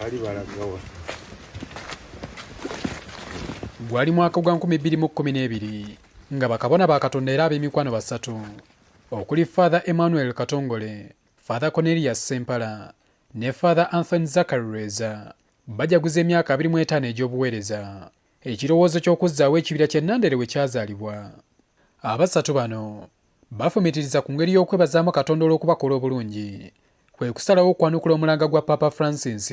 bali balagawa. Gwali mwaka gwa 2012 nga bakabona ba Katonda era ab'emikwano basatu okuli Father Emmanuel Katongole, Father Cornelius Sempala ne Father Anthony Zakarireza bajaguza emyaka 25 egy'obuweereza ekirowoozo ky'okuzzaawo ekibira kye Nandere we kyazaalibwa. Abasatu bano bafumitiriza ku ngeri y'okwebazaamu Katonda olw'okubakola obulungi kwe kusalawo okwanukula omulanga gwa Papa Francis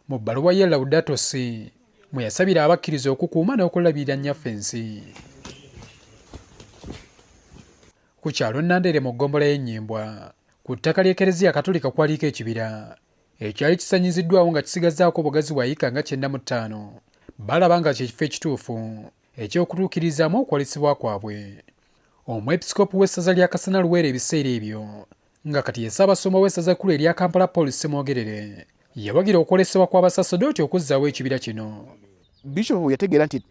mu bbaluwa ye Laudato Si mwe yasabira abakkiriza okukuuma n'okulabirira nnyaffe ensi. Ku kyalo Nandere mu ggombolola y'Enyimbwa ku ttaka ly'Ekereziya Katolika kwaliko ekibira ekyali kisanyiziddwawo nga kisigazzaako obugazi bwa yika nga 95. Balaba nga kyekifo ekituufu eky'okutuukirizaamu okwolesebwa kwabwe. Omwepisikoopi w'essaza lya Kasana Luweero ebiseera ebyo nga kati ye Ssaabasumba w'essaza kkulu erya Kampala Paul Ssemwogerere yawagira okwolesebwa kw'abasasedooti okuzzaawo ekibira kino. Bishop yategeera nti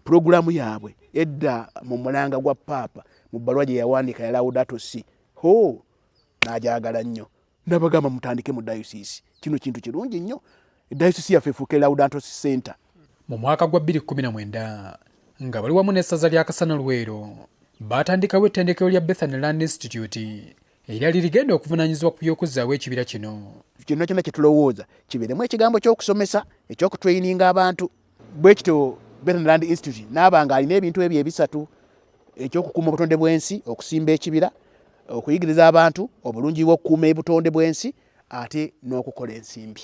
pulogulaamu yaabwe edda mu mulanga gwa Paapa mu bbaluwa gye yawandiika ya Laudato Si n'agyagala nnyo n'abagamba mutandike mu dayosisi. Kino kintu kirungi nnyo. Dayosisi yaffe efuuke Laudato Si Center. Mu mwaka gwa 2019 nga bali wamu n'essaza lya Kasana Luweero baatandikawo ettendekero lya Bethany Land Institute eryali ligenda okuvunaanyizibwa ku by'okuzzaawo ekibira kino. Kyonna kyonna kye tulowooza kibeeremu ekigambo ky'okusomesa eky'okutrayininga abantu. Bwe kityo Bethany Land Institute n'aba nga alina ebintu ebyo ebisatu: ekyokukuuma obutonde bw'ensi, okusimba ekibira, okuyigiriza abantu obulungi bw'okukuuma obutonde bw'ensi, ate n'okukola ensimbi.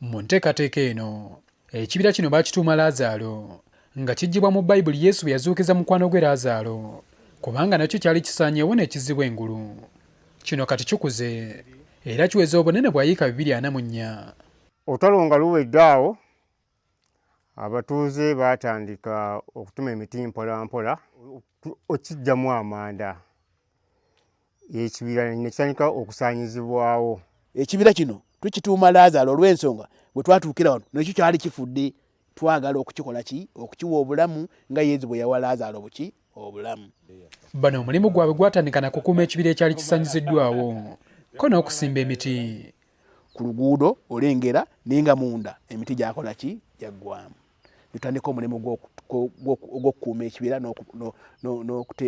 Mu nteekateeka eno ekibira kino baakituuma Laazaalo nga kijjibwa mu Bayibuli Yesu bwe yazuukiza mukwano gwe Laazaalo kubanga nakyo kyali kisaanyeewo n'ekizibwa engulu. Kino kati kikuze era kiweza obunene bwa yiika 244. Olutalo nga luwedde awo abatuuze baatandika okutuma emiti mpola mpola okijjamu amanda. Ekibira ne kitandika okusaanyizibwawo. Ekibira kino tukituuma Laazaalo olw'ensonga bwe twatuukira wano nakyo kyali kifudde. Twagala okukikola ki? Okukiwa obulamu nga Yesu bwe yawa Laazaalo buki? Obulamu. Bano omulimu gwabwe gwatandika na kukuuma ekibira ekyali kisanyiziddwawo ko n'okusimba emiti. Ku luguudo olengera nenga munda emiti gyakola ki? Gyaggwamu. Tutandika omulimu gw'okukuuma ekibira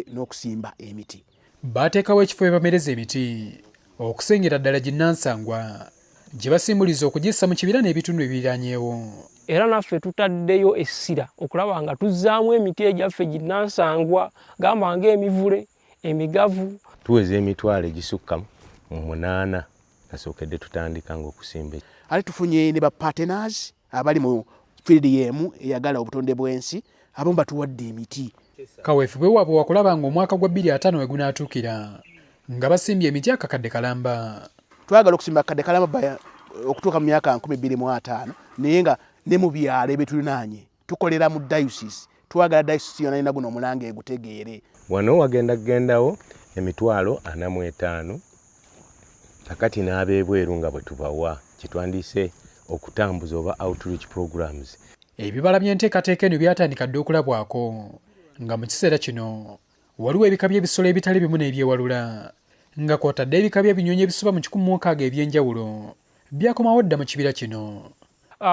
n'okusimba emiti. Baateekawo ekifo we bamereza emiti okusengera ddala ginnansangwa gye basimbuliza okugissa mu kibira n'ebitundu ebiriraanyeewo. Era naffe tutaddeyo essira okulaba nga tuzzaamu emiti egyaffe ginnansangwa gamba ng'emivule, emigavu. Tuweza emitwalo egisukka mu 8 kasookedde tutandika ng'okusimba. Ate tufunye ne ba partners abali mu field y'emu eyagala obutonde bw'ensi abamu batuwadde emiti. Kaweefube waabwe wakulaba ng'omwaka gwa 2005 we gunaatuukira nga basimbye emiti akakadde kalamba. Twagala okusimba akakadde kalamba okutuuka mu myaka 2025 naye nga ne mu byalo ebitulinaanye tukolera mu dayosisi. Twagala dayosisi yonna yonna guno omulanga egutegeere. Wano wagendagendawo emitwalo 45 kakati n'ab'ebweru nga bwe tubawa kitwandiise okutambuza oba outreach programs. Ebibala by'enteekateeka eno byatandika dde okulabwako nga mu kiseera kino waliwo ebika by'ebisolo ebitali bimu n'ebyewalula nga kw'otadde ebika by'ebinyonyi ebisoba mu 160 eby'enjawulo byakomawo dda mu kibira kino.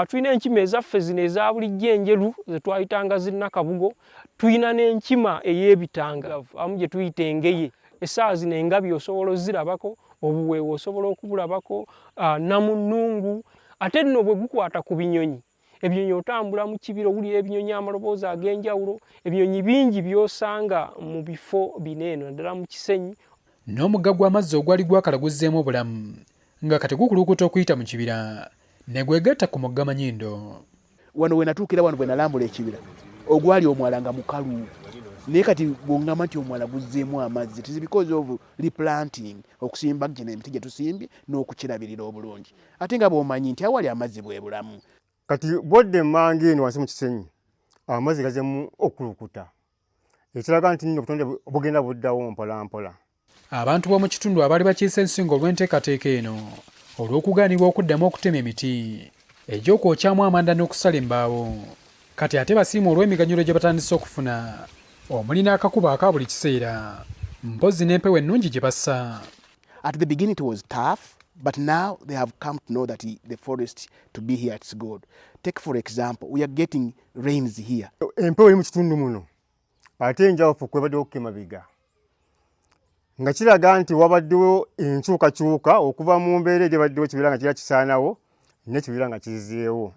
Tulina enkima ezaffe zino eza bulijjo enjeru ze twayitanga zinnakabugo. Tulina n'enkima ey'ebitanga amu gye tuyita engeye. Essaawa zino engabi osobola ozirabako, obuweewo osobola okubulabako, namunnungu. Ate nno bwe gukwata ku binyonyi, ebinyonyi otambula mu kibira owulira ebinyonyi amaloboozi ag'enjawulo. Ebinyonyi bingi by'osanga mu bifo bino eno naddala mu Kisenyi. N'omugga gw'amazzi ogwali gwakalaguzzeemu obulamu nga kati gukulukuta okuyita mu kibira ne gwegatta ku mugga Manyindo. Wano we natuukira wano bwe nalambula ekibira ogwali omwala nga mukalu. Naye kati bw'ongamba nti omwala guzzeemu amazzi, it is because of replanting, okusimba gino emiti gye tusimbye n'okukirabirira obulungi. Ate nga bw'omanyi nti awali amazzi bwe bulamu. Kati bodde mmange eno wansi mu Kisenyi amazzi gazeemu okulukuta. Ekiraga nti nno obutonde bugenda buddawo mpola mpola. Abantu b'omu kitundu abaali bakiise ensingo olw'enteekateeka eno olw'okugaanibwa okuddamu okutema emiti egy'okwokyamu amanda n'okusala embaawo kati ate basiima olw'emiganyulo gye batandise okufuna omuli n'akakuba aka buli kiseera mpozzi n'empewo ennungi gye bassa. At the beginning it was tough But now they have come to know that the forest to be here, it's good. Take for example, we are getting rains here. Empewo eri mu kitundu muno ate enjawufu kwebadde okukemabiga nga kiraga nti wabaddewo enkyukakyuka okuva mu mbeera egyabaddewo ekibira nga kira kisaanawo n'ekibira nga kizizeewo.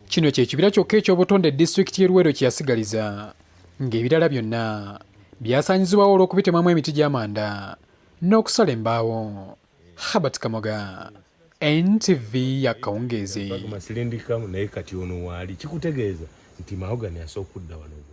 Kino ky'ekibira kyokka eky'obutonde disitulikiti y'e Luweero kye yasigaliza, ng'ebirala byonna byasaanyizibwawo olw'okubitemamu emiti gy'amanda n'okusala embaawo. Herbert Kamoga, NTV ya Kawungeezi. Masirindikamu naye kati ono waali kikutegeeza nti mahogany asooka kudda wano.